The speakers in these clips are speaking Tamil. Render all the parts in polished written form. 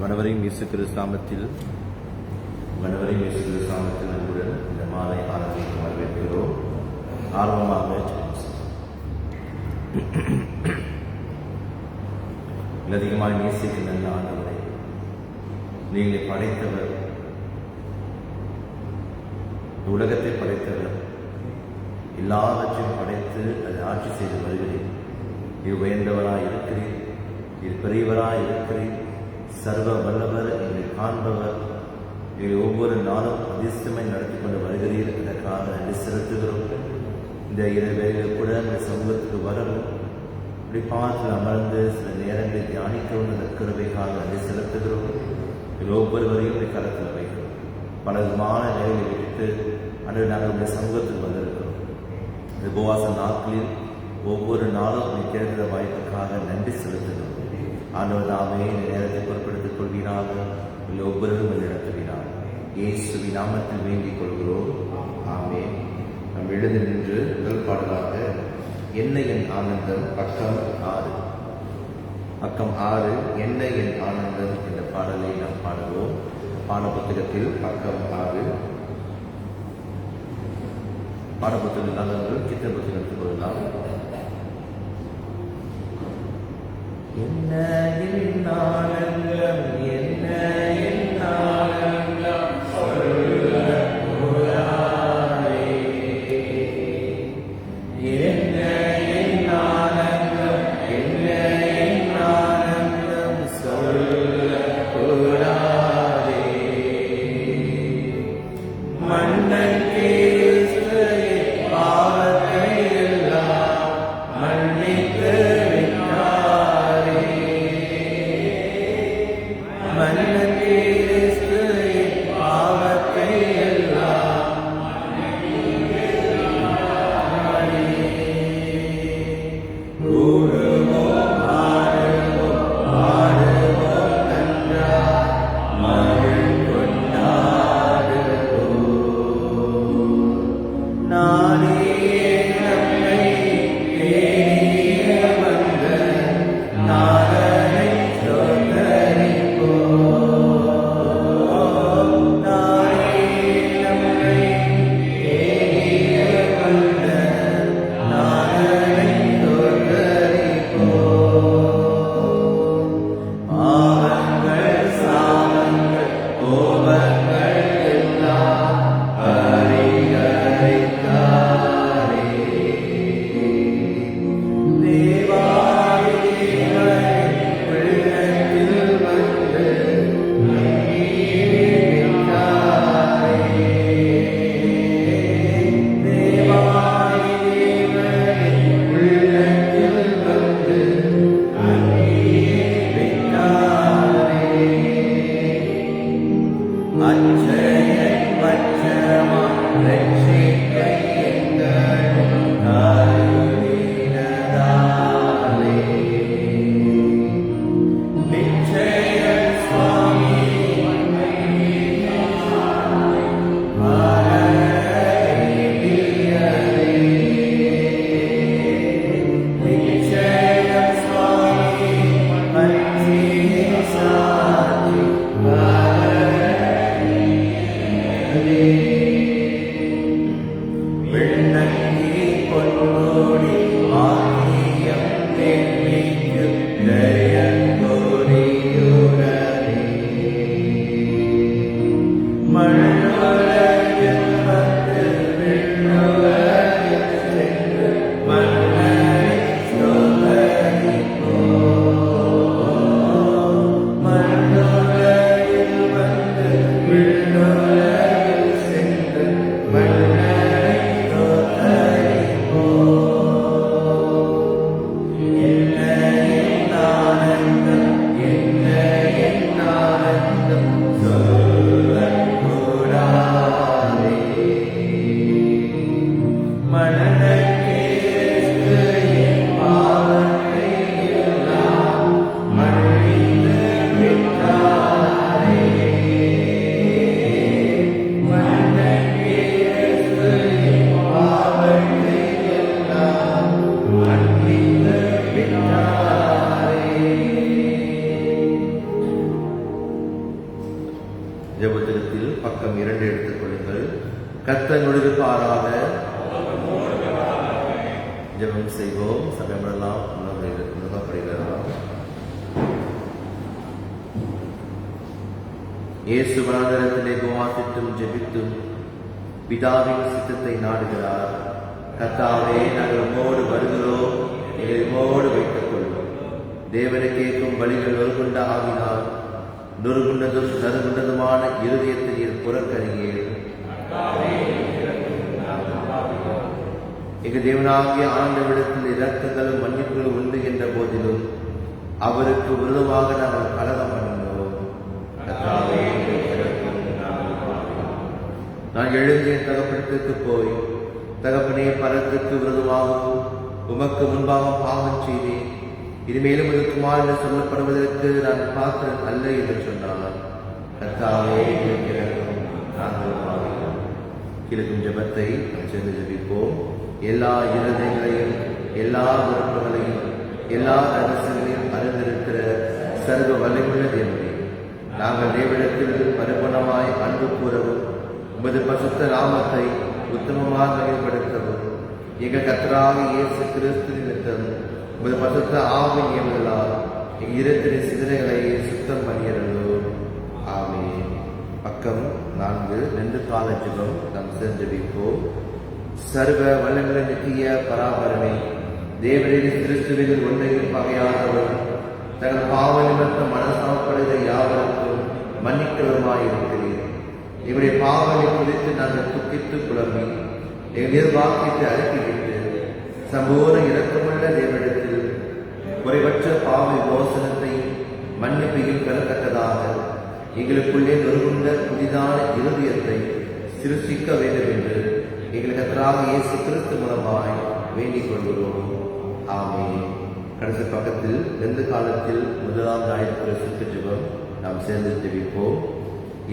மனவரையும் இயேசு கிறிஸ்து நாமத்தில் அன்புடன் இந்த மாலை ஆராதனைக்கு வரவேற்கிறோம். ஆர்வமாக அதிகமாக நேசிக்க நல்ல ஆண்டவரை, நீங்களை படைத்தவர், உலகத்தை படைத்தவர், எல்லாவற்றையும் படைத்து அதை ஆட்சி செய்து வருகிறேன். இது உயர்ந்தவராய் இருக்கிறேன், இது பெரியவராய் இருக்கிறேன், சர்வ வல்லவர், என்னை காண்பவர், இதை ஒவ்வொரு நாளும் அதிர்ஷ்டமாய் நடத்தி கொண்டு வருகிறீர். இதற்காக நன்றி செலுத்துகிறோம். இந்த இரவேளையில் கூட இந்த சமூகத்துக்கு வரவும், இப்படி பார்த்து அமர்ந்து சில நேரங்களில் தியானிக்கவும் அந்த கிருபைக்காக நன்றி செலுத்துகிறோம். இது ஒவ்வொருவரையும் இந்த கருத்தில் வைக்கிறோம். பல விதமான நிலையை விட்டு அன்று நாங்கள் இந்த சமூகத்துக்கு வந்திருக்கிறோம். இந்த உபவாச நாட்களில் ஒவ்வொரு நாளும் கேட்கிற வாய்ப்புக்காக நன்றி செலுத்துகிறோம். ஆண்டவர் தாமே இந்த நேரத்தை பொருட்படுத்திக் கொள்கிறார். ஒவ்வொருவரும் நடத்துகிறார். இயேசுவின் நாமத்தில் வேண்டிக் கொள்கிறோம். ஆமென். நாம் எழுந்து நின்று முதல் பாடலாக என்ன என் ஆனந்தம், பக்கம் 6 என்ன என் ஆனந்தம் என்ற பாடலை நாம் பாடுவோம். பாடப்புத்தகத்தில் பக்கம் 6. பாடப்புத்தகம் நல்லவர்கள் சித்திர புத்தகத்துக்கு கொள்ளலாம். என்ன என் ஆனந்தம், என்ன என் ஆனந்தம், சொல்லக்கூடாதே. என்ன என் ஆனந்தம், என்ன என் ஆனந்தம், சொல்லக்கூடாதே. மன்னன் கிறிஸ்துவின் பாவத்தை எல்லாம் மன்னித்து சொல்லக்கூடாதே. ஜெபத்திரத்தில் பக்கம் 2 எடுத்துக் கொள்ளுங்கள். கர்த்தர் நொடிப்பாராக. ஜெபம் செய்வோம். சபையெல்லாம் உணவப்படுகிறோம். இயேசு வனாந்தரத்திலே உபவாசித்தும் ஜெபித்தும் பிதாவின் சித்தத்தை நாடுகிறார். கர்த்தாவே, நாங்கள் உம்மோடு வருகிறோம், எங்களை உம்மோடு வைத்துக் கொள்வோம். தேவனை கேட்கும் வழிகள் நொறுகுண்ட ஆகினால் நொறுகுண்டதும் நறுகுண்டதுமான இருதயத்தை நீர் புறக்கணியே. எங்கள் தேவனாகிய ஆண்டவரிடத்தில் இரக்கங்களும் மன்னிப்புகளும் உண்டு என்ற போதிலும் அவருக்கு விரோதமாக நாங்கள் கலகம் பண்ணினோம். நான் எழுந்து என் தகப்பனத்திற்கு போய், தகப்பனே, பரத்துக்கு விரோதமாகவும் உமக்கு முன்பாக பாவம் செய்தேன், இனிமேலும் இருக்குமாறு என்று சொல்லப்படுவதற்கு நான் பாத்திரன் அல்ல என்று சொன்னார். கர்த்தாவே, கிழக்கும் ஜெபத்தை சேர்ந்து ஜெபிப்போம். எல்லா இருதயங்களையும், எல்லா விருப்பங்களையும், எல்லா ரகசியங்களையும் அறிந்திருக்கிற சர்வ வல்லமையுள்ள தேவனே, நாங்கள் தேவனிடத்தில் பரிபூர்ணமாய் அன்பு கூறவும் உமது பரிசுத்த நாமத்தை உத்தமமாக மேம்படுத்தவும் எங்கள் கர்த்தராகிய இயேசு கிறிஸ்து நிமித்தம் உமது பரிசுத்த ஆவியின் நியமங்களால் எங்கள் இருதயத்தின் சிந்தனைகளை சுத்தம் பண்ணியிருந்தோம். ஆமென். பக்கம் 4 2 கால ஜெபம் நாம் சேர்ந்து ஜெபிப்போம். சர்வ வல்லமையுள்ள நித்திய பராபரமே, தேவனின் கிறிஸ்துவில் ஒன்றையும் பகையாதவர், தங்கள் பாவ நிமித்த மனசாப்படுகிற யாவருக்கும் மன்னிக்கிறவருமாயிருக்கிறீர். இவருடைய பாவங்களை குறித்து நாங்கள் துக்கித்து புலம்பி எங்கள் நிர்வாகத்தை அறிக்கைவிட்டு சம்பூர்ண இரக்கமுள்ள தேவனிடத்தில் குறைவற்ற பாவ விமோசனத்தையும் மன்னிப்பையும் பெறத்தக்கதாக எங்களுக்குள்ளே நொறுகுண்ட புதிதான இருதயத்தை சிருஷ்டிக்க வேண்டும் என்று எங்கள் கர்த்தராகிய இயேசு கிறிஸ்து மூலமாய் வேண்டிக் கொள்கிறோம். ஆமென். கடைசி பக்கத்தில் 2 காலத்தில் 1ஆம் ஞாயிற்று சுற்று ஜெபம் நாம் சேர்ந்து ஜெபிப்போம்.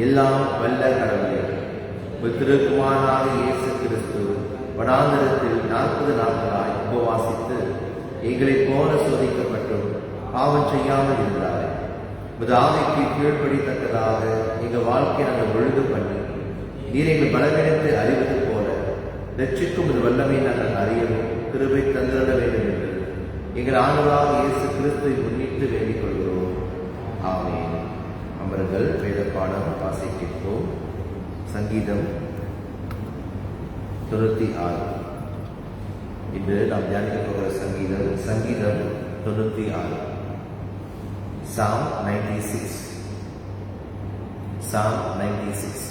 எல்லாம் வல்ல கடவுளே, திருக்குமாரனாக இயேசு கிறிஸ்து வனாந்தரத்தில் 40 நாட்களாய் உபவாசித்து எங்களைப் போல சோதிக்கப்பட்டும் பாவம் செய்யாமல் இருந்தார். ஆவிக்கு கீழ்ப்படித்தக்கதாக எங்கள் வாழ்க்கையை நாங்கள் ஒழுங்கு பண்ணி நீர் எங்கள் பலவீனத்தை அறிவது போல ரட்சிக்கும் ஒரு வல்லமை நாங்கள் அறியவும் கிருபை தந்திட வேண்டும் என்று எங்கள் ஆண்டவராகிய இயேசு கிறிஸ்துவை முன்னிட்டு வேண்டிக் கொள்கிறோம். ஆமென். அமர்கள் வேத பாடம் வாசிப்போம். சங்கீதம் 96. இன்று நாம் தியானிக்க போகிற சங்கீதம் 96. Psalm 96. Psalm 96.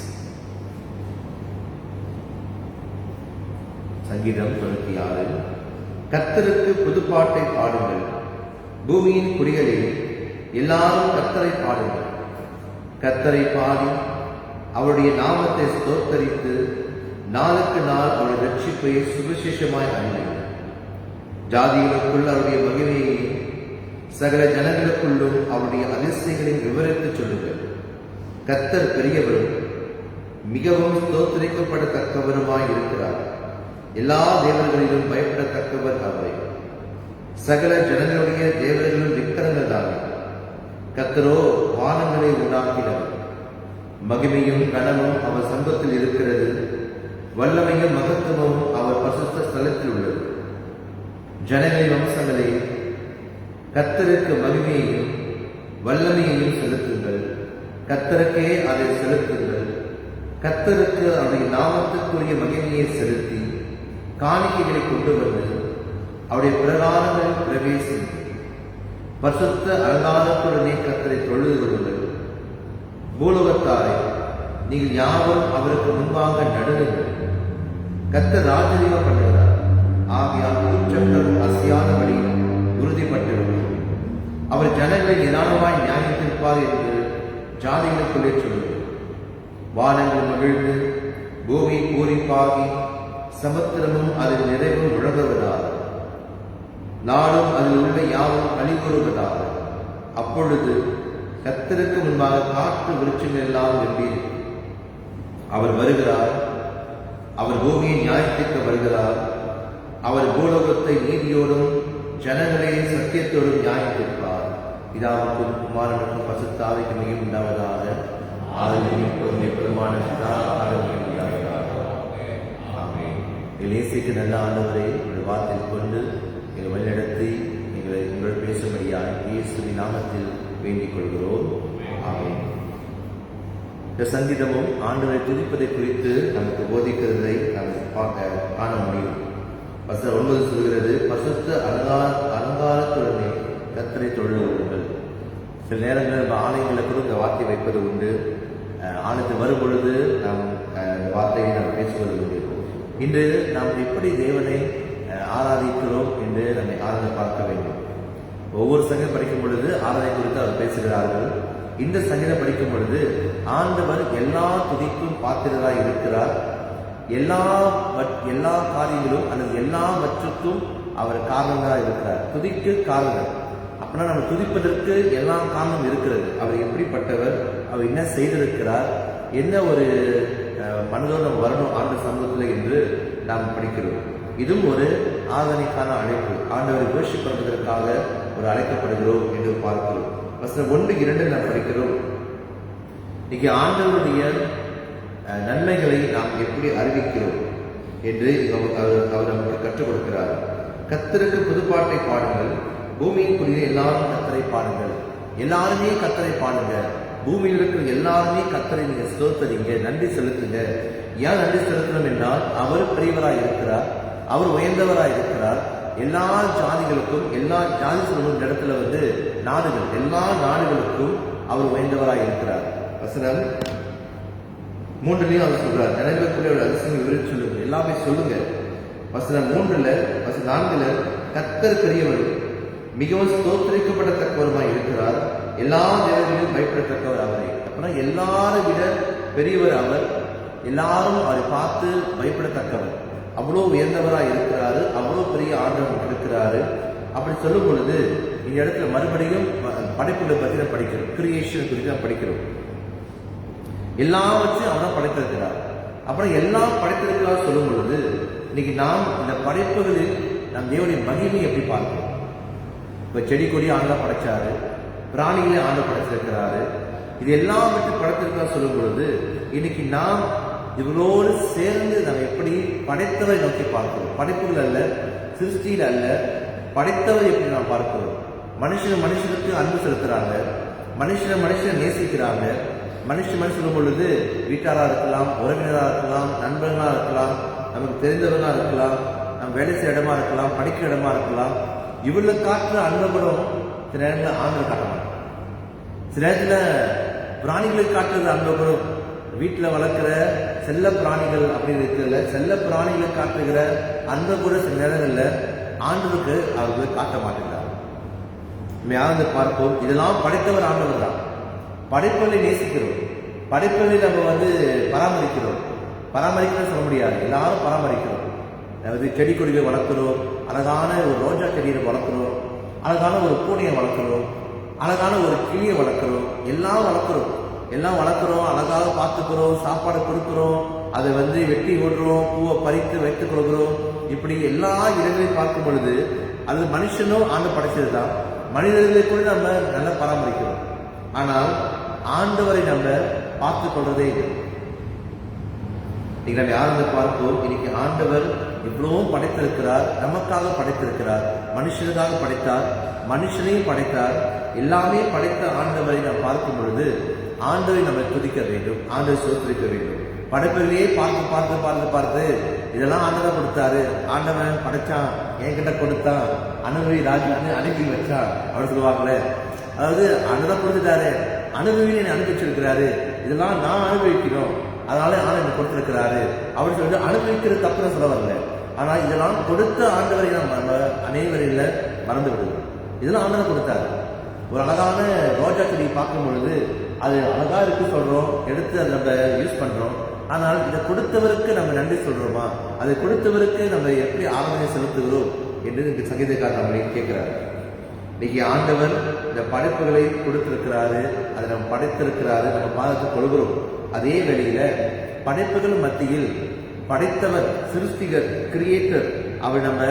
சங்கீதம் 96. கர்த்தருக்கு புதுப்பாட்டை பாடுங்கள், பூமியின் குடிகளில் எல்லாரும் கர்த்தரை பாடுங்கள். கர்த்தரை பாடி அவருடைய நாமத்தை ஸ்தோத்தரித்து நாளுக்கு நாள் அவருடைய ரட்சிப்பை சுவிசேஷமாய் அறியுங்கள். ஜாதிகளுக்குள் அவருடைய மகிமையை சகல ஜனங்களுக்குள்ளும் அவருடைய அதிசயங்களையும் விவரித்து சொல்லுங்கள். கர்த்தர் பெரியவரும் மிகவும் ஸ்தோத்தரிக்கப்படத்தக்கவருமாய் இருக்கிறார். எல்லா தேவர்களிலும் பயப்படத்தக்கவர் அவரை. சகல ஜனங்களுடைய தேவர்களும் விக்கிரங்கள் தானே. கர்த்தரோ வானங்களை உண்டாக்கினவர். மகிமையும் கனமும் அவர் சம்பத்தில் இருக்கிறது. வல்லமையும் மகத்துவமும் அவர் பரிசுத்த ஸ்தலத்தில் உள்ளது. ஜனங்களின் வம்சங்களே, கர்த்தருக்கு மகிமையையும் வல்லமையையும் செலுத்துங்கள். கர்த்தருக்கே அதை செலுத்துங்கள். கர்த்தருக்கு அவருடைய நாமத்துக்குரிய மகிமையை செலுத்தி காணிக்கைகளை கொண்டு வந்து அவருடைய பிரகாரங்களில் பிரவேசித்து பரிசுத்த அலங்காரத்துடனே கர்த்தரை தொழுது கொள்ளுங்கள். பூலோகத்தாரை, நீங்கள் யாவரும் அவருக்கு முன்பாக நடுங்குங்கள். கர்த்தர் ராஜரீகம் பண்ணுகிறார். ஆகையால் குற்றங்கள் அசையாதபடி உறுதிப்பட்டிருக்கும். அவர் ஜனங்களை நிதானமாய் நியாயத்திருப்பார் என்று ஜாதிகளுக்குள்ளே சொல்லுங்கள். வானங்கள் மகிழ்ந்து பூமி பூரிப்பாகி சமுத்திரமும் அதில் நிறைவு முழங்குவதாக, நாடும் அதில் உள்ள யாவும் அழிவுறுவதாக. அப்பொழுது கர்த்தருக்கு முன்பாக காற்று விருட்சங்கள் எல்லாம் வெம்பீர். அவர் வருகிறார். அவர் பூமியை நியாயத்திற்கு வருகிறார். அவர் பூலோகத்தை நீதியோடும் ஜனங்களை சத்தியத்தோடும் நியாயத்திருப்பார். பிதாவுக்கும் குமாரனுக்கும் பரிசுத்த ஆவிக்கும் மிகவும் உண்டாவதாக. ஆதியும் இப்போதும் எப்பொழுதுமான இயேசுக்கு நல்ல ஆண்டவரை உங்கள் வார்த்தையில் கொண்டு எங்கள் வழிநடத்தி எங்கள் பேசும்படியாக இயேசுவின் நாமத்தில் வேண்டிக் கொள்கிறோம். ஆமென். இந்த சங்கீதமும் ஆண்டவரை துதிப்பதை குறித்து நமக்கு போதிக்கிறதை நாம் காண முடியும். வசனம் 9 சொல்கிறது, பசுத்த அலங்காரத்துடனே கர்த்தரை தொழுது. சில நேரங்களில் நம்ம ஆலயங்களில் கூட இந்த வார்த்தை வைப்பது உண்டு. ஆலயத்தில் வரும் பொழுது நாம் வார்த்தையை நாம் பேசுவது உண்டு. இன்று நாம் எப்படி தேவனை ஆராதிக்கிறோம் என்று நம்மை ஆராய்ந்து பார்க்க வேண்டும். ஒவ்வொரு சங்கீதம் படிக்கும் பொழுது ஆராதனை குறித்து அவர் பேசுகிறார்கள். இந்த சங்கீதம் படிக்கும் பொழுது ஆண்டவர் எல்லா துதிக்கும் பாத்திரராய் இருக்கிறார். எல்லா காரியங்களும் அல்லது எல்லாவற்றுக்கும் அவர் காரணமாக இருக்கிறார். துதிக்கு காரணம் அப்படின்னா நம்ம துதிப்பதற்கு எல்லா காரணம் இருக்கிறது. அவர் எப்படிப்பட்டவர், அவர் என்ன செய்திருக்கிறார், என்ன ஒரு மனதோடு நம்ம வரணும் ஆண்டு சமூகத்தில் என்று நாம் படிக்கிறோம். இதுவும் ஒரு ஆராதனைக்கான அழைப்பு. ஆண்டவரை வர்ஷிப் பண்ணுவதற்காக ஒரு அழைக்கப்படுகிறோம் என்று பார்க்கிறோம். வசனம் 1-2 நாம் படிக்கிறோம். இன்னைக்கு ஆண்டவருடைய நன்மைகளை நாம் எப்படி அறிவிக்கிறோம் என்று அவர் நமக்கு கற்றுக் கொடுக்கிறார். கர்த்தருக்கு புதுப்பாட்டை பாடுங்கள், பூமியின் குடியில எல்லாரும் கர்த்தரை பாடுங்கள். எல்லாருமே கர்த்தரை பாடுங்க. பூமியில் இருக்கிற எல்லாருமே கர்த்தரை நீங்க ஸ்தோத்திரிங்க, நன்றி செலுத்துங்க. ஏன் நன்றி செலுத்தணும் என்றால் அவர் பெரியவராய் இருக்கிறார், அவர் உயர்ந்தவராய் இருக்கிறார். எல்லா ஜாதிகளுக்கும், எல்லா ஜாதி சொல்லும் இடத்துல நாடுகள், எல்லா நாடுகளுக்கும் அவர் உயர்ந்தவராய் இருக்கிறார். வசனம் 3 அவர் சொல்றார், நினைவுக்குரிய அதிசயம் விவரித்து சொல்லுங்க, எல்லாமே சொல்லுங்க. வசனம் 4 கர்த்தர் பெரியவர், மிகவும் ஸ்தோத்திரிக்கப்படத்தக்கவருமாய் இருக்கிறார், எல்லா தேவர்களையும் பயப்படத்தக்கவர் அவரை. அப்படின்னா எல்லாரும் விட பெரியவர் அவர், எல்லாரும் அவரை பார்த்து பயப்படத்தக்கவர், அவ்வளோ உயர்ந்தவராக இருக்கிறாரு, அவ்வளோ பெரிய ஆண்டவர் இருக்கிறாரு. அப்படி சொல்லும் பொழுது இந்த இடத்துல மறுபடியும் படைப்புகளை பற்றி தான் படிக்கிறோம், கிரியேஷன் குறித்து தான் படிக்கிறோம். எல்லாவற்றையும் அவதான் படைத்திருக்கிறார். அப்புறம் எல்லாம் படைத்திருக்கிறார் சொல்லும் பொழுது இன்னைக்கு நாம் இந்த படைப்புகளில் நம் தேவனுடைய மகிமையை எப்படி பார்க்கிறோம். இப்ப செடி கொடி ஆண்டா படைச்சாரு, பிராணிகளே ஆண்டு படைச்சிருக்கிறாரு, இது எல்லாவற்றையும் படைத்திருக்கிறார் சொல்லும் பொழுது இன்னைக்கு நாம் இவரோடு சேர்ந்து நாம் எப்படி படைத்தவரை நோக்கி பார்க்கிறோம். படைப்புகள் அல்ல, சிருஷ்டியில் அல்ல, படைத்தவரை எப்படி நாம் பார்க்கிறோம். மனுஷனுக்கு அன்பு செலுத்துறாங்க, மனுஷனை நேசிக்கிறாங்க. மனுஷன் சொல்லும் பொழுது வீட்டாரா இருக்கலாம், உறவினராக இருக்கலாம், நண்பர்களா இருக்கலாம், நமக்கு தெரிந்தவர்களா இருக்கலாம், நம்ம வேலை செய்ய இடமா இருக்கலாம், படிக்கிற இடமா இருக்கலாம். இவர்களை காட்டுற அன்புகளும் சில நேரத்தில் ஆண்கள் காட்ட மாட்டோம். சில நேரத்தில் பிராணிகளுக்கு காட்டுறது அன்புகளும், வீட்டில் வளர்க்கிற செல்ல பிராணிகள் அப்படின்னு இருக்கிறதுல செல்ல பிராணிகளுக்கு காட்டுகிற அன்பை கூட சில நேரங்களில் ஆண்டவருக்கு அவர்கள் காட்ட மாட்டேங்கிறார். நம்ம யாரு பார்ப்போம், இதெல்லாம் படைத்தவர் ஆண்டவர் தான். படைப்புகளை நேசிக்கிறோம், படைப்புகளை நம்ம பராமரிக்கிறோம். பராமரிக்கிறோம் சொல்ல முடியாது, எல்லாரும் பராமரிக்கிறோம். அதாவது செடி கொடிகளை வளர்க்கிறோம், அழகான ஒரு ரோஜா செடியை வளர்க்கிறோம், அழகான ஒரு பூனையை வளர்க்கிறோம், அழகான ஒரு கிளியை வளர்க்கிறோம், எல்லாம் வளர்க்குறோம், அழகாக பார்த்துக்கிறோம், சாப்பாடு கொடுக்குறோம், அதை வெட்டி விடுறோம், பூவை பறித்து வைத்துக் கொள்கிறோம். இப்படி எல்லா இடங்களையும் பார்க்கும் பொழுது அது மனுஷனும் ஆண்டு படைச்சது தான். மனிதர்களை கூட நம்ம நல்லா பராமரிக்கிறோம். ஆனால் ஆண்டவரை நம்ம பார்த்துக் கொள்றதே இல்லை. இன்னைக்கு நம்ம யாரும் பார்ப்போம், இன்னைக்கு ஆண்டவர் இவ்வளவும் படைத்திருக்கிறார், நமக்காக படைத்திருக்கிறார், மனுஷனுக்காக படைத்தார், மனுஷனையும் படைத்தார். எல்லாமே படைத்த ஆண்டவரை நாம் பார்க்கும் பொழுது ஆண்டவரை நம்ம துதிக்க வேண்டும், ஆண்டவரை சோத்திரிக்க வேண்டும். படைப்புகளையே பார்த்து இதெல்லாம் ஆண்டவன் கொடுத்தாரு, ஆண்டவன் படைச்சான், என்கிட்ட கொடுத்தான், அனுபவி ராஜான்னு அனுப்பி வச்சான் அப்படின்னு சொல்லுவாங்களே. அதாவது ஆண்டவன் கொடுத்துட்டாரு, அனுபவியை அனுப்பிச்சிருக்கிறாரு, இதெல்லாம் நான் அனுபவிக்கணும், அதனால ஆண்டவன் கொடுத்திருக்கிறாரு அப்படின்னு சொல்லிட்டு அனுபவிக்கிறது தப்புன்னு சொல்ல வரல. ஆனா இதெல்லாம் கொடுத்த ஆண்டவரை நம்ம அனைவரில் மறந்து விடுவோம். இதெல்லாம் ஆண்டவன் கொடுத்தாரு. ஒரு அழகான ரோஜா செடி பார்க்கும் பொழுது அது அழகா இருக்கு சொல்றோம், எடுத்து அதை நம்ம யூஸ் பண்றோம். ஆனால் இதை கொடுத்தவருக்கு நம்ம நன்றி சொல்றோமா, அதை கொடுத்தவருக்கு நம்ம எப்படி ஆராதனை செலுத்துகிறோம் என்று இந்த சங்கீதக்காரர் நம்மளை கேட்கிறாரு. இன்னைக்கு ஆண்டவர் இந்த படைப்புகளை கொடுத்திருக்கிறாரு, அதை நம்ம படைத்திருக்கிறாரு, நம்ம பாதத்தை கொள்கிறோம். அதே வேளையில படைப்புகள் மத்தியில் படைத்தவர், சிருஷ்டிகர், கிரியேட்டர், அவர் நம்ம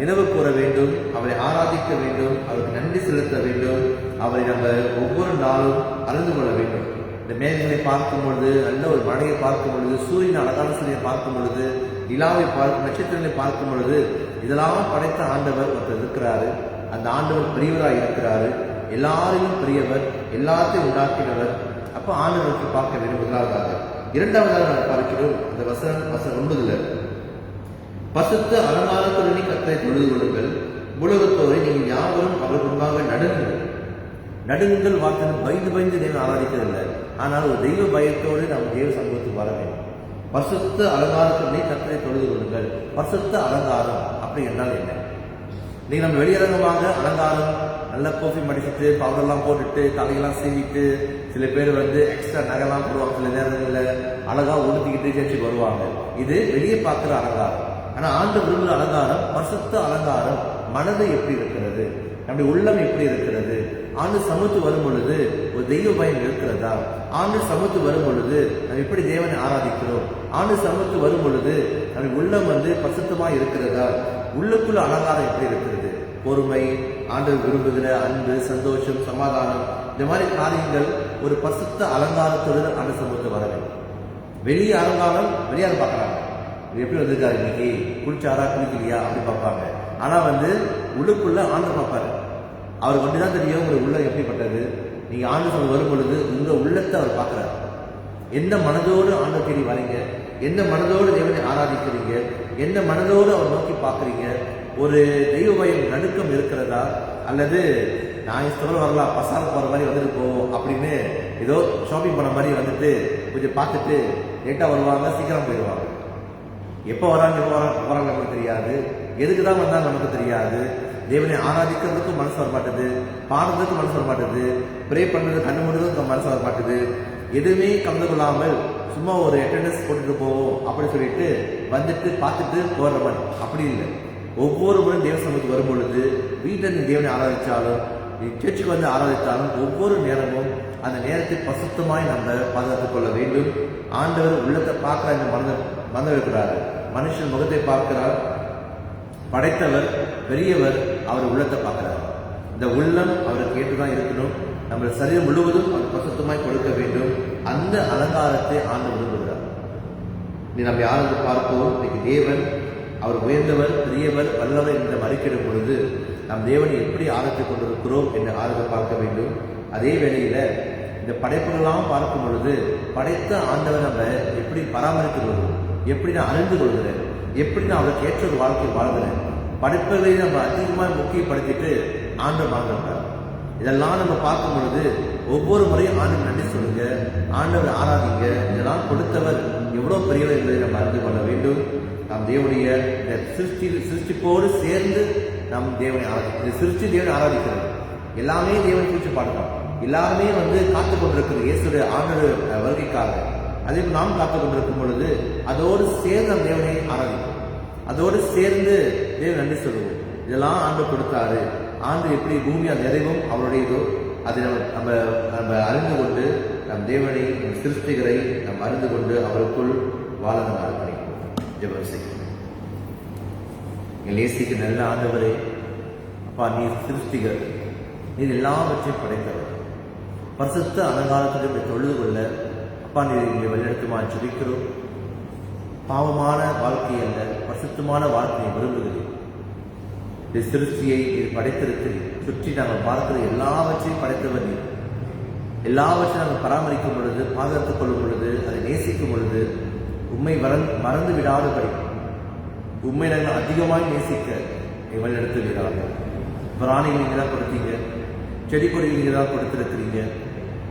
நினைவு கூற வேண்டும், அவரை ஆராதிக்க வேண்டும், அவருக்கு நன்றி செலுத்த வேண்டும், அவரை நம்ம ஒவ்வொரு நாளும் அறிந்து கொள்ள வேண்டும். இந்த மேகங்களை பார்க்கும் பொழுது, நல்ல ஒரு மழையை பார்க்கும் பொழுது, சூரியன் அழகான சூரியனை பார்க்கும் பொழுது, நிலாவை பார்க்கும், நட்சத்திரங்களை பார்க்கும் பொழுது, இதெல்லாம் படைத்த ஆண்டவர் ஒருத்தர் இருக்கிறாரு. அந்த ஆண்டவர் பெரியவராக இருக்கிறாரு, எல்லாரையும் பெரியவர், எல்லாத்தையும் உண்டாக்கினவர். அப்போ ஆண்டவருக்கு பார்க்க வேண்டும். முதலாவதாக. இரண்டாவதாக நான் பார்க்கிறோம் அந்த வசனம் 9. பசுத்த அலங்காரத்துடன் கர்த்தரை தொழுது கொள்ளுங்கள், உலகத்தோரை நீங்கள் யாவரும் அவருக்கு முன்பாக நடுங்குங்கள். வார்த்தை பயந்து தெய்வம் ஆராதிக்கிறதில்லை, ஆனால் ஒரு தெய்வ பயத்தோடு நாம் தெய்வ சமூகத்துக்கு வர வேண்டும். பரிசுத்த அலங்காரத்துடனே கர்த்தரை தொழுது கொள்ளுங்கள். பரிசுத்த அலங்காரம் அப்படி என்றால் என்ன? நீங்க நம்ம வெளியரங்கமாக அலங்காரம் நல்ல கோஃபி மடிச்சுட்டு, பவுடர்லாம் போட்டுட்டு, தலையெல்லாம் சீவிட்டு, சில பேர் எக்ஸ்ட்ரா நகைலாம் போடுவாங்க. சில நேரங்களில் அழகா உடுத்திக்கிட்டு சேர்ச்சுக்கு வருவாங்க. இது வெளியே பார்க்குற அலங்காரம். ஆனா ஆண்டு விரும்புகிற அலங்காரம் பரிசுத்த அலங்காரம். மனது எப்படி இருக்கிறது, நம்முடைய உள்ளம் எப்படி இருக்கிறது? ஆண்டு சமூத்து வரும் பொழுது ஒரு தெய்வ பயம் இருக்கிறதா? ஆண்டு சமூத்து வரும் பொழுது நம்ம எப்படி தேவனை ஆராதிக்கிறோம்? ஆண்டு சமூத்து வரும் பொழுது நம்முடைய உள்ளம் பரிசுத்தமா இருக்கிறதா? உள்ளுக்குள்ள அலங்காரம் எப்படி இருக்கிறது? பொறுமை, ஆண்டு விரும்புகிற அன்பு, சந்தோஷம், சமாதானம், இந்த மாதிரி காரியங்கள் ஒரு பரிசுத்த அலங்காரத்தோடு ஆண்டு சமூகத்தை வர வேண்டும். வெளியே அலங்காரம் வெளியாக பார்க்கறாங்க, எப்படி வந்திருக்காரு இன்னைக்கு, குளிச்சாரா குளிக்கலையா அப்படி பார்ப்பாங்க. ஆனா உள்ளுக்குள்ள ஆண்டு பார்ப்பாரு. அவருக்கு ஒன்றுதான் தெரியும் உங்க உள்ளம் எப்படிப்பட்டது. நீங்க ஆண்டு சமூகம் வரும் பொழுது உங்க உள்ளத்தை அவர் பார்க்கிறார். எந்த மனதோடு ஆண்டு தேடி வரீங்க, எந்த மனதோடு தேவனை ஆராதிக்கிறீங்க, எந்த மனதோடு அவர் நோக்கி பார்க்குறீங்க? ஒரு தெய்வ பயம் நடுக்கம் இருக்கிறதா? அல்லது நான் இஷ்டம் வரலாம், பசாரம் போகிற மாதிரி போவோம் அப்படின்னு ஏதோ ஷாப்பிங் பண்ண மாதிரி கொஞ்சம் பார்த்துட்டு லேட்டாக வருவாங்க, சீக்கிரம் போயிடுவாங்க. எப்போ வராங்க நமக்கு தெரியாது, எதுக்கு தான் வந்தாங்க நமக்கு தெரியாது. தேவனை ஆராதிக்கிறதுக்கும் மனசு வர மாட்டுது, பாடுறதுக்கும் மனசு வர மாட்டுது, ப்ரே பண்ணுறது கண்ணு மூடுறதுக்கும் மனசு வர மாட்டுது. எதுவுமே கலந்து கொள்ளாமல் சும்மா ஒரு அட்டெண்டன்ஸ் போட்டுட்டு போவோம் அப்படின்னு சொல்லிட்டு பார்த்துட்டு போற மாதிரி. அப்படி இல்லை. ஒவ்வொரு முறை தேவ சமூகத்துக்கு வரும் பொழுது, வீட்டில் நீ தேவனை ஆராதிச்சாலும், நீ சர்ச்சுக்கு ஆராதித்தாலும், ஒவ்வொரு நேரமும் அந்த நேரத்தை பசுத்தமாய் நம்ம பாதுகாத்துக் கொள்ள வேண்டும். ஆண்டவர் உள்ளத்தை பார்க்கிறார் என்று மறந்து வைக்கிறார். மனுஷன் முகத்தை பார்க்கிறார், படைத்தவர் பெரியவர் அவர் உள்ளத்தை பார்க்கிறார். இந்த உள்ளம் அவருக்கு ஏற்றுதான் இருக்கணும். நம்ம சரீரம் முழுவதும் அவர் பசுத்தமாய் கொடுக்க வேண்டும். அந்த அலங்காரத்தை ஆண்டு விரும்புகிறார். நீ நம்ம யாருக்கு பார்ப்போம்? இன்னைக்கு தேவன் அவர் உயர்ந்தவர், பெரியவர், வல்லவர் என்று அறிக்கையிடும் பொழுது நம் தேவனை எப்படி ஆராய்ச்சிக் கொண்டிருக்கிறோம் என்று ஆராய்ச்சி பார்க்க வேண்டும். அதே வேளையில இந்த படைப்புகளெல்லாம் பார்க்கும் பொழுது படைத்த ஆண்டவர் நம்ம எப்படி பராமரிக்கிறது, எப்படி நான் அறிந்து கொள்கிறேன், எப்படி நான் அவருக்கு ஏற்ற ஒரு வாழ்க்கை வாழ்கிறேன். படைப்புகளை நம்ம அதிகமாக முக்கியப்படுத்திட்டு ஆண்டவர் வாழ்கிறார். இதெல்லாம் நம்ம பார்க்கும் பொழுது ஒவ்வொரு முறையும் ஆண்டவர் நன்றி சொல்லுங்க, ஆண்டவர் ஆராதிங்க. இதெல்லாம் கொடுத்தவர் எவ்வளவு பெரியவர் என்பதை நம்ம அறிந்து கொள்ள வேண்டும். நாம் தேவனுடைய சிருஷ்டிப்போடு சேர்ந்து நம் தேவனை ஆராதிக்கிறது. சிருஷ்டி தேவனை ஆராதிக்கிறது. எல்லாமே தேவனை குறித்து பாடுறோம். எல்லாருமே காத்து கொண்டிருக்கிறது இயேசுடைய ஆண்டவர் வருகைக்காக. அதே நாம் காத்து கொண்டிருக்கும் பொழுது அதோடு சேர்ந்து நம் தேவனை ஆராதிப்போம். அதோடு சேர்ந்து தேவன் நன்றி சொல்லுவோம். இதெல்லாம் ஆண்டு கொடுத்தாரு. ஆண்டு எப்படி பூமியா நிறைவும் அவருடையதோ அதை நம்ம அறிந்து கொண்டு நம் தேவனை, நம் சிருஷ்டிகரை நாம் அறிந்து கொண்டு அவருக்குள் வாழ நம்ம அர்ப்பணிப்போம். ஜெபம் செய்யும். எங்கள் இயேசுக்கு நல்ல ஆண்டவரே, அப்பா நீர் சிருஷ்டிகர், நீர் எல்லாவற்றையும் படைத்தவர். பரிசுத்த அலங்காரத்துடன் தொழுது கொள்ள அப்பா நீர் இங்கே வழிநடத்துமா ஜெபிக்கிறோம். பாவமான வாழ்க்கை அல்ல, பரிசுத்தமான வாழ்க்கையை விரும்புகிறேன். இந்த சிருஷ்டியை நீர் படைத்திருக்கிறீர். சுற்றி நாங்கள் பார்க்கிற எல்லாவற்றையும் படைத்தவர் நீர். எல்லாவற்றையும் நாங்கள் பராமரிக்கும் பொழுது, பாதுகாத்துக் கொள்ளும் பொழுது, அதை நேசிக்கும் பொழுது உண்மை மறந்து விடாதபடி உண்மை நாங்கள் அதிகமாக நேசிக்க வழிநடத்துகிறார்கள். பிராணிகள் நீங்க தான் கொடுத்தீங்க, செடி கொடிகள் நீங்க தான் கொடுத்திருக்கிறீங்க.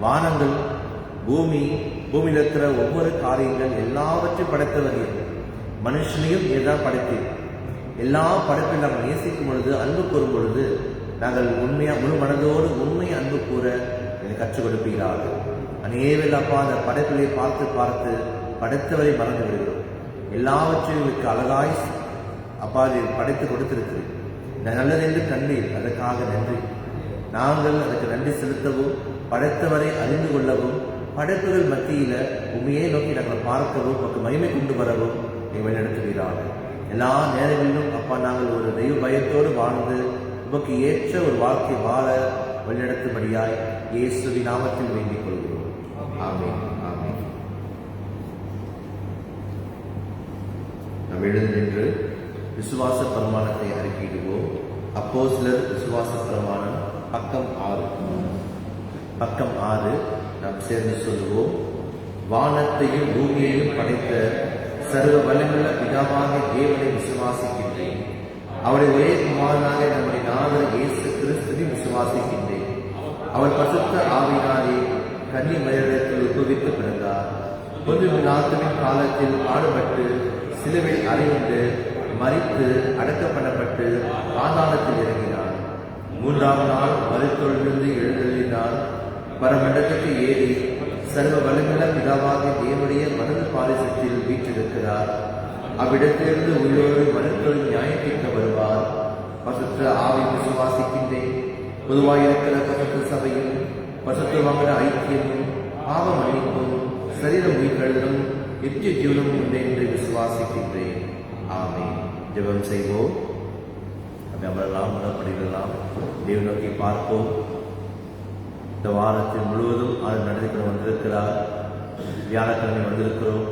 வானங்கள், பூமியில் இருக்கிற ஒவ்வொரு காரியங்கள் எல்லாவற்றையும் படைத்தவர். மனுஷனையும் நீதான் படைத்தீர். எல்லா படைப்பையும் நாங்கள் நேசிக்கும் பொழுது, அன்பு கூறும் பொழுது நாங்கள் முழு மனதோடு உண்மை அன்பு கூற எனக்கு கற்றுக் கொடுப்பீர்கள். அநேகப்பா அந்த படைப்புகளை பார்த்து படைத்தவரை மறந்து விடுகிறோம். எல்லாவற்றையும் மிக்க அழகாய் அப்பா படைத்து கொடுத்திருக்கிறேன். நல்லது என்று கண்டீர், அதற்காக நன்றி. நாங்கள் அதுக்கு நன்றி செலுத்தவும், படைத்தவரை அறிந்து கொள்ளவும், படைப்புகள் மத்தியில உண்மையை நோக்கி நாங்கள் பார்க்கவும், மகிமை கொண்டு வரவும் வழிநடத்துகிறார்கள். எல்லா நேரங்களிலும் அப்பா நாங்கள் ஒரு தெய்வ பயத்தோடு வாழ்ந்து உமக்கு ஏற்ற ஒரு வாழ்க்கை வாழ வழிநடத்தும்படியாய் இயேசுவின் நாமத்தில் வேண்டிக் கொள்கிறோம். ஆமென். ஆமென். நாம் எழுந்து நின்று விசுவாச பிரமாணத்தை அறிக்கையிடுவோம். அப்போஸ்தலர் விசுவாச பிரமாணம் பக்கம் 6 நாம் சேர்ந்து சொல்லுவோம். வானத்தையும் பூமியையும் படைத்த சர்வ வல்லமையுள்ள பிதாவாகிய தேவனை விசுவாசிக்கின்றேன். அவருடைய ஒரே குமாரனாக நம்முடைய நாதர் இயேசு கிறிஸ்துவை விசுவாசிக்கின்றேன். அவர் பரிசுத்த ஆவியினாலே கன்னி மரியாதையில் உட்பவித்து பிறந்தார். பொது நாட்களின் காலத்தில் பாடுபட்டு சிலுவையில் அறையுண்டு மரித்து அடக்கப்படப்பட்டு பாதாளத்தில் இறங்கினார். 3ஆம் நாள் மருத்துவலிருந்து எழுந்தெழுதினார். பரமண்டலத்துக்கு ஏறி சர்வ வல்லமையுள்ள பிதாவாகிய தேவனுடைய மனது பாரிசத்தில் வீற்றிருக்கிறார். அவ்விடத்திலிருந்து உள்ளோடு மருத்துவ நியாயத்திற்கு வருவார். பசுத்த ஆவி விசுவாசிக்கின்றேன். பொதுவாயிருக்கிற பசுத்த சபையும் பசுத்தவாங்கிற ஐக்கியமும் பாவ மன்னிப்பும் சரீர உயிர்களும் நித்திய ஜீவனும் உண்டு என்று விசுவாசிக்கின்றேன். ஆமென். ஜெபம் செய்வோம். அமரலாம், முன்னப்படிக்கலாம். தேவ நோக்கி பார்ப்போம். இந்த வாரத்தில் முழுவதும் அது நடந்து வந்திருக்கிறார். வியாழக்கிழமை வந்திருக்கிறோம்.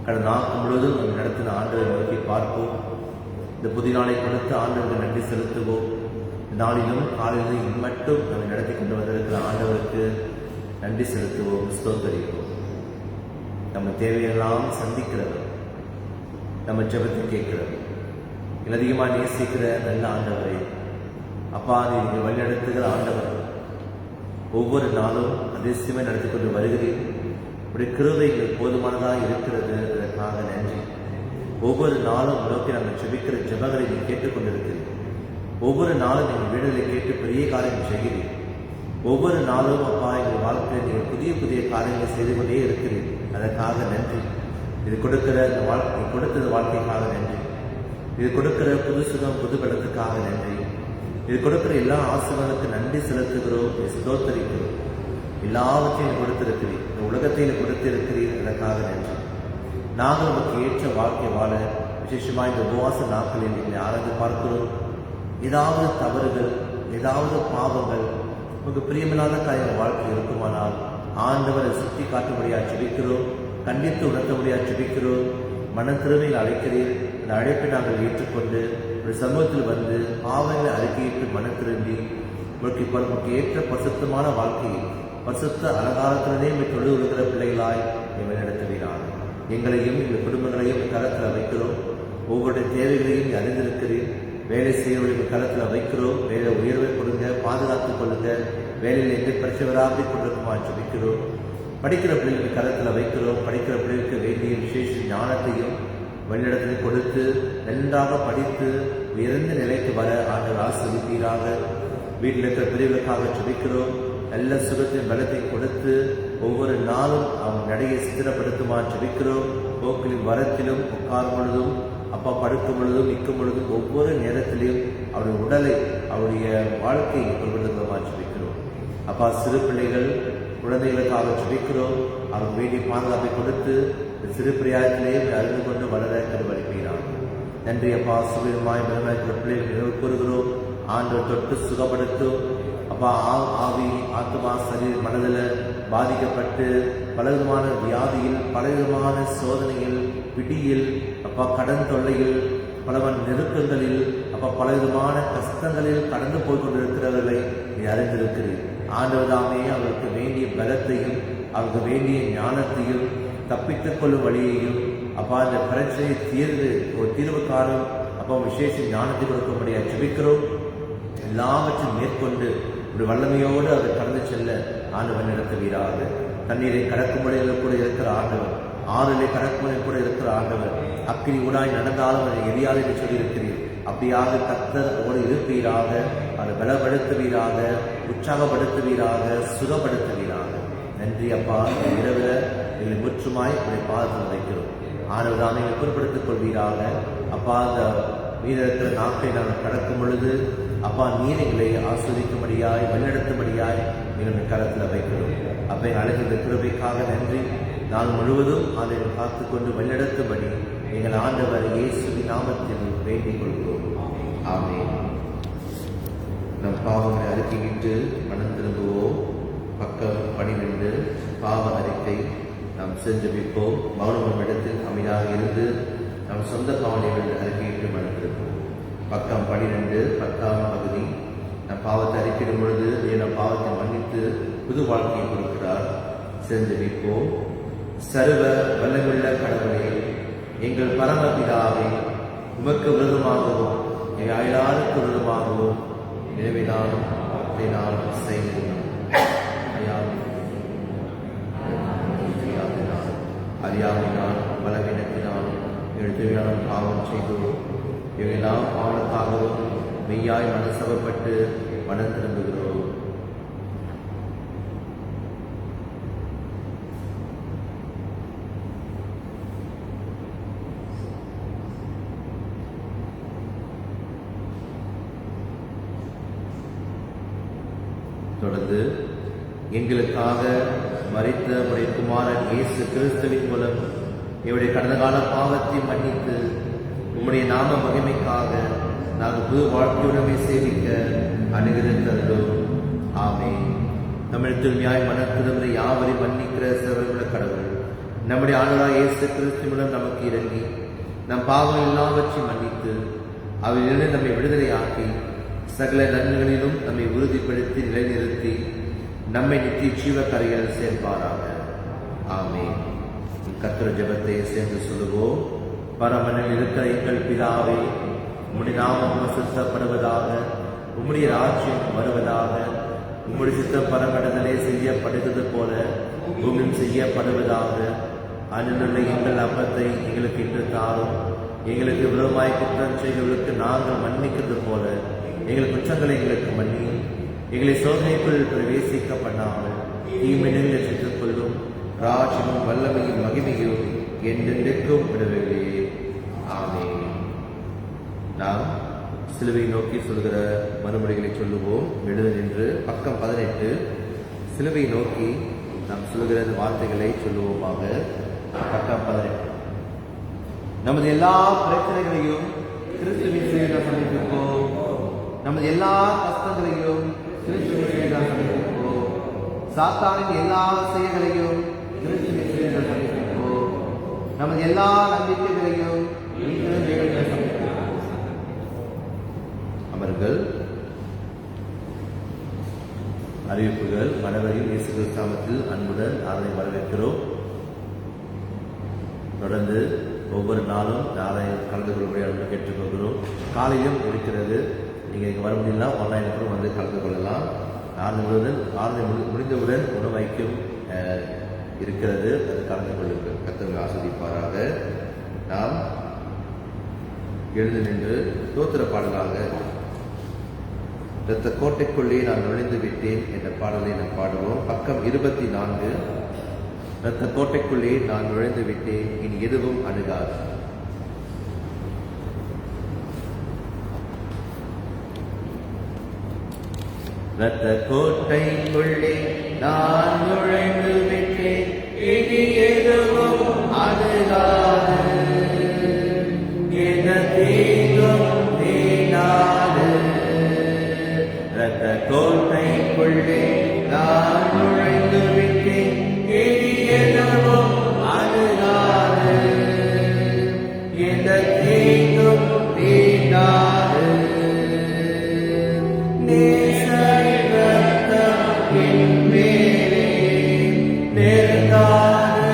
கடந்த நாட்கள் முழுவதும் நம்ம நடத்தின ஆண்டவரை நோக்கி பார்ப்போம். இந்த புதிய நாளை கொடுத்து ஆண்டவருக்கு நன்றி செலுத்துவோம். நாளிலும் காலையிலும் மட்டும் நம்ம நடத்தி கொண்டு வந்திருக்கிற ஆண்டவருக்கு நன்றி செலுத்துவோம், ஸ்தோத்தரிப்போம். நம்ம தேவையெல்லாம் சந்திக்கிறவர், நம்ம ஜெபத்தை கேட்கிறவர், அதிகமாக நேசிக்கிற நல்ல ஆண்டவரே, அப்பா நீங்கள் வழிநடத்துகிற ஆண்டவர், ஒவ்வொரு நாளும் அதிசயமே நடத்தி கொண்டு வருகிறேன். உடைய கிருபைகள் போதுமானதாக இருக்கிறது, அதற்காக நன்றி. ஒவ்வொரு நாளும் நோக்கி நாங்கள் ஜெபிக்கிற ஜெபங்களை நீ கேட்டுக்கொண்டிருக்கிறீர். ஒவ்வொரு நாளும் நீங்கள் விடுதலை கேட்டு பெரிய காரியம் செய்கிறீர். ஒவ்வொரு நாளும் அப்பா எங்கள் வாழ்க்கையில் நீங்கள் புதிய புதிய காரியங்களை செய்து கொண்டே இருக்கிறீர். அதற்காக நன்றி. இது கொடுக்கிற கொடுத்தது வாழ்க்கைக்காக நன்றி. இது கொடுக்கிற புது சுகம் புது பலத்துக்காக நன்றி. இது கொடுக்கிற எல்லா ஆசீர்வாதத்துக்கு நன்றி செலுத்துகிறோம், ஸ்தோத்தரிக்கிறோம். எல்லாவற்றையும் கொடுத்திருக்கிறீர், இந்த உலகத்தையும் கொடுத்திருக்கிறீர். அதற்காக நன்றி. நாங்கள் நமக்கு ஏற்ற வாழ்க்கை வாழ விசேஷமாக இந்த உபவாச நாட்களில் எங்களை ஆராய்ந்து பார்க்கிறோம். ஏதாவது தவறுகள், ஏதாவது பாவங்கள், உங்களுக்கு பிரியமில்லாத காரியங்கள் வாழ்க்கை இருக்குமானால் ஆண்டவரை சுட்டி காட்டும்படியாக ஜெபிக்கிறோம், கண்டித்து உணர்த்தபடியாக ஜெபிக்கிறோம். மன திருமையில் அழைக்கிறீர். அந்த அழைப்பை நாங்கள் ஏற்றுக்கொண்டு ஒரு சமூகத்தில் வந்து பாவங்களை அறிக்கையிட்டு மன திரும்பி உங்களுக்கு ஏற்ற பரிசுத்தமான வாழ்க்கையை பரிசுத்த அலங்காரத்திலே தொழு விழுகிற பிள்ளைகளாய் இவன் நடத்துகிறார். எங்களையும் எங்கள் குடும்பங்களையும் கரத்தில் வைக்கிறோம். ஒவ்வொரு தேவைகளையும் அறிந்திருக்கிறீர். வேலை செய்யக்கூடிய கரத்தில் வைக்கிறோம். வேலை உயர்வை கொடுங்க, பாதுகாத்துக் கொள்ளுங்க. வேலையில் எந்த பிரச்சனை வராமல் கொண்டிருக்குமா ஜெபிக்கிறோம். படிக்கிற பிள்ளைகளுக்கு கரத்தில் வைக்கிறோம். படிக்கிற பிள்ளைகளுக்கு வேண்டிய விசேஷ ஞானத்தையும் வழிநடத்தை கொடுத்து நன்றாக படித்து உயர்ந்த நிலைக்கு வர ஆண்டவர் ஆசீர்வதிப்பீராக. வீட்டில் இருக்கிற பிரிவுகளுக்காக ஜெபிக்கிறோம். நல்ல சுகத்தின் பலத்தை கொடுத்து ஒவ்வொரு நாளும் அவங்க நடையை ஸ்திரப்படுத்துமா ஜெபிக்கிறோம். போக்கிலும் வரத்திலும் உட்காரும் பொழுதும் அப்பா படுக்கும் பொழுதும் நிற்கும் பொழுதும் ஒவ்வொரு நேரத்திலையும் அவருடைய உடலை அவருடைய வாழ்க்கையை கொள்வதற்குமா ஜெபிக்கிறோம். அப்பா சிறு பிள்ளைகள் குழந்தைகளுக்காக ஜெபிக்கிறோம். அவருக்கு வேண்டிய பாதுகாப்பை கொடுத்து சிறு பிரியாயத்திலேயே அறிந்து கொண்டு வளர கருவளிப்பீராக. நன்றி அப்பா. சுகமாய் மனமாய்க்கிற பிள்ளைகள் நினைவு கூறுகிறோம். ஆண்டவர் தொட்டு சுகப்படுத்தும். அப்பா ஆவி ஆத்மா சரீர மனதில் பாதிக்கப்பட்டு பலவிதமான வியாதியில், பலவிதமான சோதனையில், பிடியில், அப்பா கடன் தொல்லையில், பலவன் நெருக்கங்களில், அப்பா பலவிதமான கஷ்டங்களில் கடந்து போய் கொண்டிருக்கிறவர்களை நீ அறிந்திருக்கிறீர். ஆண்டவர் தாமே அவருக்கு வேண்டிய பலத்தையும் அவருக்கு வேண்டிய ஞானத்தையும் தப்பித்துக் கொள்ளும் வழியையும் அப்பா இந்த பிரச்சனையை தீர்வு காணும் அப்பா விசேஷ ஞானத்தை கொடுக்கும்படியாக ஜெபிக்கிறோம். எல்லாவற்றையும் மேற்கொண்டு ஒரு வல்லமையோடு அதை கடந்து செல்ல ஆண்டவன் நடத்துவீராக. தண்ணீரை கடக்கும்படியில் கூட இருக்கிற ஆண்டவர், ஆறிலே கடக்கும்படியில் கூட இருக்கிற ஆண்டவர், அக்கினி ஊடாய் நடந்தாலும் அதை எரியாது என்று சொல்லியிருக்கிறீர். அப்படியாக கர்த்தரோடு இருப்பீராக. அதை பலப்படுத்துவீராக, உற்சாகப்படுத்துவீராக, சுகப்படுத்துவீராக. நன்றி அப்பா. இரவில் எங்களை முற்றுமாய் உடைய பாதத்தில் வைக்கிறோம். ஆண்டவர் தானே பொருட்படுத்திக் கொள்வீராக. அப்பா அந்த மீதற்ற நாட்டை நாங்கள் கடக்கும் பொழுது அப்பா நீரைகளை ஆஸ்வதிக்கும்படியாய் வழிநடத்தும்படியாய் எங்கள் கரத்தில் வைக்கிறோம். அப்போ அழைக்கின்ற கிருபைக்காக நன்றி. நாள் முழுவதும் அதை காத்துக்கொண்டு வழிநடத்தும்படி எங்கள் ஆண்டவர் இயேசுவின் நாமத்தில் வேண்டிக் கொள்கிறோம். ஆமென். நம் பாவங்களை அறிக்கையிட்டு மனம் திரும்புவோம். பக்கம் 12 பாவ அறிக்கை நாம் செஞ்சபிப்போம். மௌனம் இடத்தில் அமைதியாக இருந்து நம் சொந்த பாவனைகள் அறிக்கையிட்டு மனதிருப்போம். பக்கம் 12 10ஆம் பகுதி. நம் பாவத்தை அறிக்கையிடும் பொழுது நம் பாவத்தை மன்னித்து புது வாழ்க்கையை கொடுக்கிறார். செஞ்சபிப்போம். சர்வ வல்லமுள்ள கடவுளே, எங்கள் பரமபிதாவே, உமக்கு விருதமாகவும் எங்கள் அயலாருக்கு விருதமாகவும் நினைவினாலும் வார்த்தையினாலும் செய்தினாலும் அறியாமையினால் பலவீனத்தினாலும் எழுத்துவினாலும் பாவம் செய்தோம். இவையெல்லாம் பாவத்தாகவும் மெய்யாய் மனசவப்பட்டு மனம் திரும்புகிறோம். தொடர்ந்து எங்களுக்காக மரித்த உடைய குமாரன் இயேசு கிறிஸ்துவின் மூலம் இவருடைய கடந்த கால பாவத்தை மன்னித்து உம்முடைய நாம மகிமைக்காக நாங்கள் புது வாழ்க்கையுடனே சேவிக்க அணுகிறோம். ஆமென். தமிழ் நியாய மனத்திருந்த யாவரை மன்னிக்கிற சர்வமுள்ள கடவுள் நம்முடைய ஆண்டவராகிய இயேசு கிறிஸ்து மூலம் நமக்கு இறங்கி நம் பாவம் எல்லாவற்றையும் மன்னித்து அவையிலிருந்து நம்மை விடுதலையாக்கி சகல நன்மைகளிலும் நம்மை உறுதிப்படுத்தி நிலைநிறுத்தி நம்மை நித்திய ஜீவ கரையில் சேர்ப்பாராக. ஆமென். கர்த்தர் ஜெபத்தை சேர்ந்து சொல்லுவோம். பரமனில் இருக்கிற எங்கள் பிதாவே, உம்முடைய நாமம் சுத்தப்படுவதாக, உம்முடைய ராஜ்யம் வருவதாக, உம்முடைய சித்தம் பரமடத்திலே செய்யப்படுகிறது போல பூமியும் செய்யப்படுவதாக. அன்றுள்ள எங்கள் அப்பத்தை எங்களுக்கு இன்று தாரும். எங்களுக்கு விரோதமாய் குற்றம் செய்தவர்களுக்கு நாங்கள் மன்னிக்கிறது போல எங்கள் குற்றங்களை எங்களுக்கு மன்னியும். எங்களை சோதனைக்குள் பிரவேசிக்க பண்ணாமல் தீமையில் ரட்சித்துக் கொள்ளும். ராஜ்யமும் வல்லமையும் மகிமையும் என்றென்றைக்கும் விடவில்லை. ஆமென். நாம் சிலுவை நோக்கி சொல்கிற மறுமொழிகளை சொல்லுவோம். எழுத நின்று பக்கம் 18 சிலுவை நோக்கி நாம் சொல்கிற வார்த்தைகளை சொல்லுவோமாக. பக்கம் 18. நமது எல்லா பிரச்சனைகளையும் கிறிஸ்துவின் செயலால் சந்திப்போம். நமது எல்லா கஷ்டங்களையும் கிறிஸ்துவின் செயலால் சந்திப்போம். சாத்தானின் எல்லா செயல்களையும் கிறிஸ்துவின் செயலால் சந்திப்போம். நமது எல்லா நம்பிக்கைகளையும் சந்திப்போம். அமர்கள் அறிவிப்புகள். மனவரையும் இயேசு கிறிஸ்து நாமத்தில் அன்புடன் ஆராதனை வரவேற்கிறோம். தொடர்ந்து ஒவ்வொரு நாளும் ஆராதனை கலந்து கொள்ளும்படியாக கேட்டுக்கொள்கிறோம். காலையிலும் இருக்கிறது. நீங்கள் இங்கே வர முடியல, ஆன்லைனுக்கும் வந்து கலந்து கொள்ளலாம். ஆராதனை முடிந்தவுடன் உணவு வைக்கும் இருக்கிறது, அது கலந்து கொள்ளுங்கள். கர்த்தர் ஆஸ்வதிப்பாராக. நாம் எழுந்து நின்று ஸ்தோத்திர பாடலாக இரத்த கோட்டைக்குள்ளே நான் நுழைந்து விட்டேன் என்ற பாடலை நாம் பாடுவோம். பக்கம் 24. இரத்த கோட்டைக்குள்ளே நான் நுழைந்து விட்டேன், இனி எதுவும் அணுகாது. இரத்த கோட்டைக்குள்ளே நான் நுழைந்து விட்டேன், இனி எதுவும் அணுகாது. என தீங்கும் தீண்டாது. இரத்த கோட்டைக்குள்ளே நான் நுழைந்து விட்டேன், இனி எதுவும் அணுகாது. என தீங்கும் தீண்டாது. நேசரத்தம் என் மேலே நெருங்காது.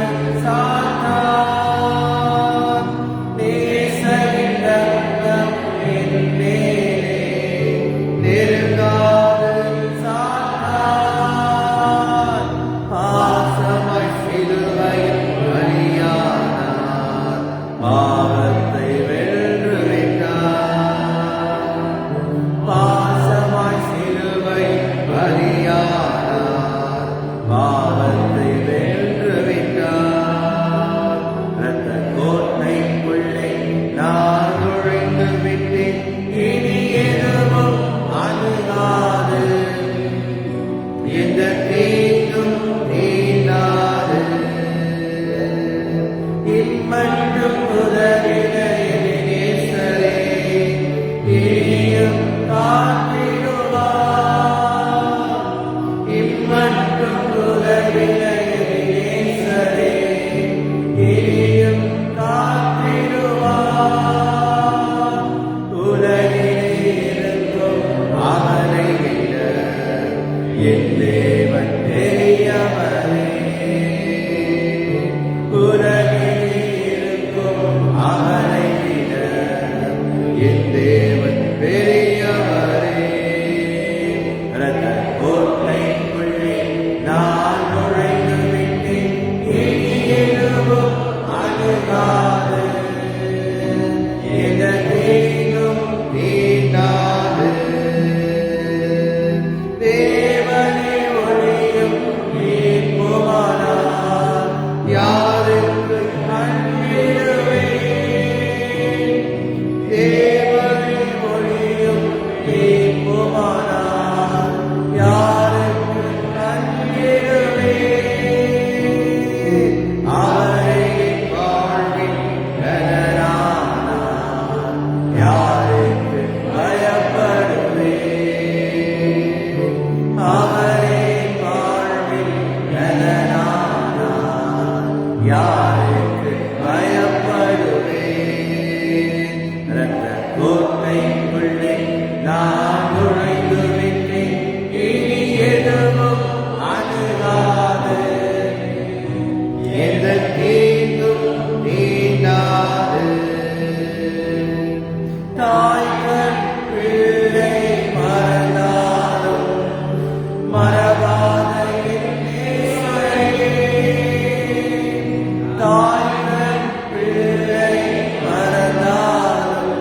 யாருக்கு பயப்படுவேன்? இரத்த கோட்டைக்குள்ளே நான் நுழைந்து விட்டேன், இனி எதுவும் அணுகாது. எந்த தீங்கும் தீண்டாது. தாய்கள் பிள்ளை மறந்தாலும் மறவாத என் நேசரே. தாய்கள் பிள்ளை மறந்தாலும்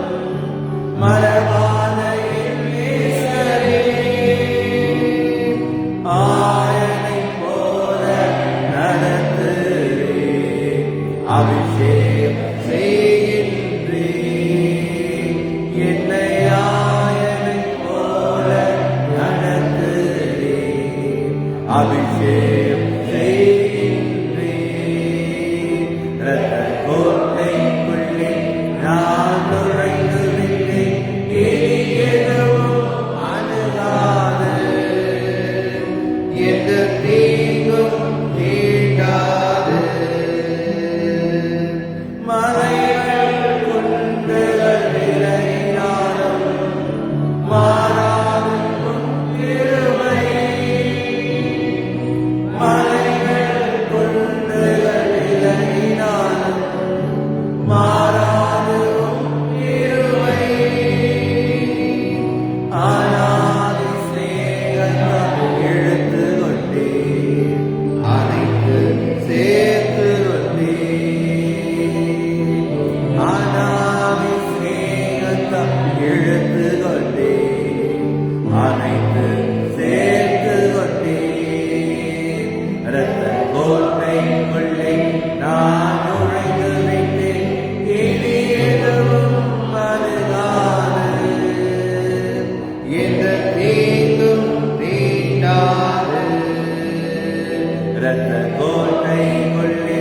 மறவாத என் நேசரே. ஆயனைப் போல நடத்துகிறே, அபிஷேகம் செய்கின்றே. என்னை ஆயனைப் போல நடத்துகிறே, அபிஷேகம் செய்கின்றே. இரத்த கோட்டைக்குள்ளே நான் நுழைந்து விட்டேன், இனி எதுவும் அணுகாது. எந்த தீங்கும் தீண்டாது. மலைகள் குன்றுகள் விலகினாலும் மாறாது உம் கிருபை. மலைகள் குன்றுகள் விலகினாலும் மாறாது உம் கிருபை. அநாதி சிநேகத்தால் இழுத்து கொண்டே, அனைத்து சேர்த்து கொண்டே. அநாதி சிநேகத்தால் இழுத்து கொண்டே, அனைத்து சேர்த்து கொண்டே. இரத்த கோட்டைக்குள்ளே நான் நுழைந்து விட்டேன், இனி எதுவும் அணுகாது. எந்த தீங்கும் தீண்டாது. இரத்த கோட்டைக்குள்ளே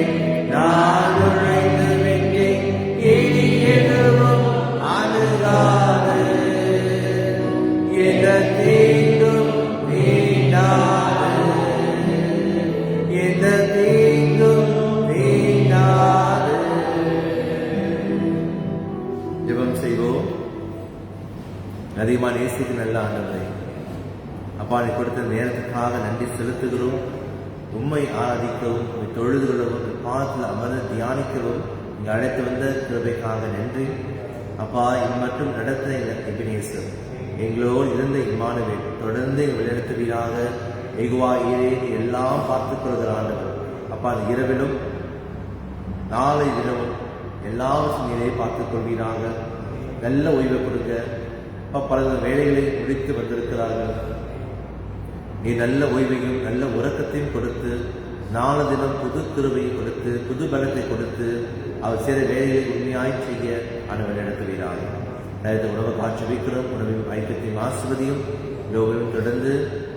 நான் நுழைந்து விட்டேன், இனி எதுவும் அணுகாது. எந்த தீங்கும் தீண்டாது. எந்த தீங்கும் தீண்டாது. ஜெபம் செய்வோம். அதிகமாக நேசிக்கு நல்ல ஆண்டவரே, அப்பா நீ கொடுத்த நேரத்துக்காக நன்றி செலுத்துகிறோம். உம்மை ஆராதிக்கவும், உம்மை தொழுது கொள்ளவும், பாதத்தில் அமர்ந்து தியானிக்கவும் இங்கு அழைத்து வந்த கிருபைக்காக நன்றி. அப்பா இது மட்டும் நடத்த எபினேசர், எங்களோடு இருந்த இம்மானுவேல் தொடர்ந்து வழிநடத்துவீராக. எகுவா ஈரே நீ எல்லாம் பார்த்துக் கொள்கிற ஆண்டவர். அப்பா அந்த இரவிலும் நாளை தினமும் எல்லாவற்றும் நீரே பார்த்துக் கொள்வீராக. நல்ல ஓய்வை கொடுக்க அப்பா பல வேலைகளை முடித்து வந்திருக்கிறார்கள். நீ நல்ல ஓய்வையும் நல்ல உறக்கத்தையும் கொடுத்து நாலு தினம் புது கிருபையை கொடுத்து புது பலத்தை கொடுத்து அவர் செய்த வேலையை உண்மையாய் செய்ய ஆண்டவர் நடத்துவீராக. நேரத்தை உணவு காட்சி வைக்கிறோம். உணவின் ஐக்கியத்தையும் ஆசிர்வதியும் யோகமும் தொடர்ந்து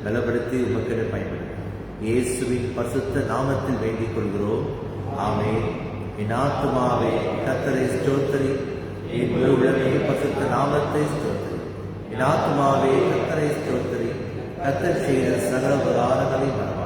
பலப்படுத்தி உமக்கிட பயன்படுத்தும். இயேசுவின் பரிசுத்த நாமத்தில் வேண்டிக் கொள்கிறோம். ஆமென். என் ஆத்துமாவே கர்த்தரை ஸ்தோத்திரி, என் முழு உள்ளமே பரிசுத்த நாமத்தை ஸ்தோத்திரி. என் ஆத்துமாவே கர்த்தரை ஸ்தோத்திரி, கர்த்தர் செய்த சகல உபகாரங்களை மறவாதே.